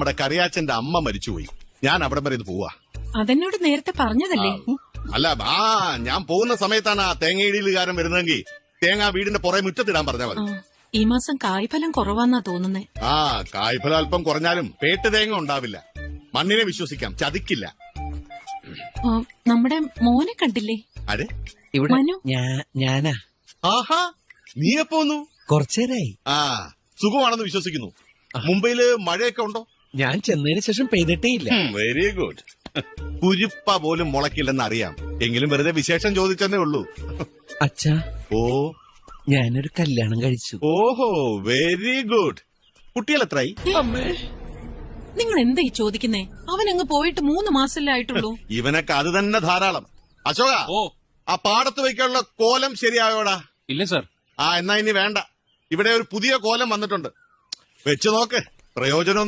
നമ്മുടെ കറിയാച്ചന്റെ അമ്മ മരിച്ചുപോയി. ഞാൻ അവിടെ വരെ ഇത് പോവാ. അതെന്നോട് നേരത്തെ പറഞ്ഞതല്ലേ? അല്ല ഞാൻ പോകുന്ന സമയത്താണ് ആ തേങ്ങയിടീലുകാരൻ വരുന്നതെങ്കിൽ തേങ്ങ വീടിന്റെ പുറകെ മുറ്റത്തിടാൻ പറഞ്ഞാൽ മതി. ഈ മാസം കായ്ഫലം കുറവാന്നാ തോന്നുന്നേ. കായ്ഫലം അല്പം കുറഞ്ഞാലും പേട്ട് തേങ്ങ ഉണ്ടാവില്ല. മണ്ണിനെ വിശ്വസിക്കാം, ചതിക്കില്ല. നമ്മുടെ മോനെ കണ്ടില്ലേ? അതെ, ഇവിടെ മനു. ഞാനാ. ആഹാ, നീ എപ്പോന്നു? കുറച്ചേരായി. സുഖമാണെന്ന് വിശ്വസിക്കുന്നു. മുംബൈയില് മഴയൊക്കെ ഉണ്ടോ? ഞാൻ ചെന്നതിന് ശേഷം പെയ്തിട്ടേ ഇല്ല. Very good. കുരിപ്പ പോലും മുളക്കില്ലെന്ന് അറിയാം, എങ്കിലും വെറുതെ വിശേഷം ചോദിച്ചെന്നേ ഉള്ളൂ. അച്ഛാ, ഞാനൊരു കല്യാണം കഴിച്ചു. ഓഹോ, വെരി ഗുഡ്. കുട്ടികൾ എത്രയായി? നിങ്ങൾ എന്താ ഈ ചോദിക്കുന്നേ? അവനങ്ങ് പോയിട്ട് 3 മാസമല്ലേ ആയിട്ടുള്ളൂ. ഇവനൊക്കെ അത് തന്നെ ധാരാളം. അശോക, ആ പാടത്ത് വയ്ക്കാനുള്ള കോലം ശരിയായോടാ? ഇല്ല സാർ. എന്നാ ഇനി വേണ്ട. ഇവിടെ ഒരു പുതിയ കോലം വന്നിട്ടുണ്ട്, വെച്ച് നോക്ക്. പ്രയോജനം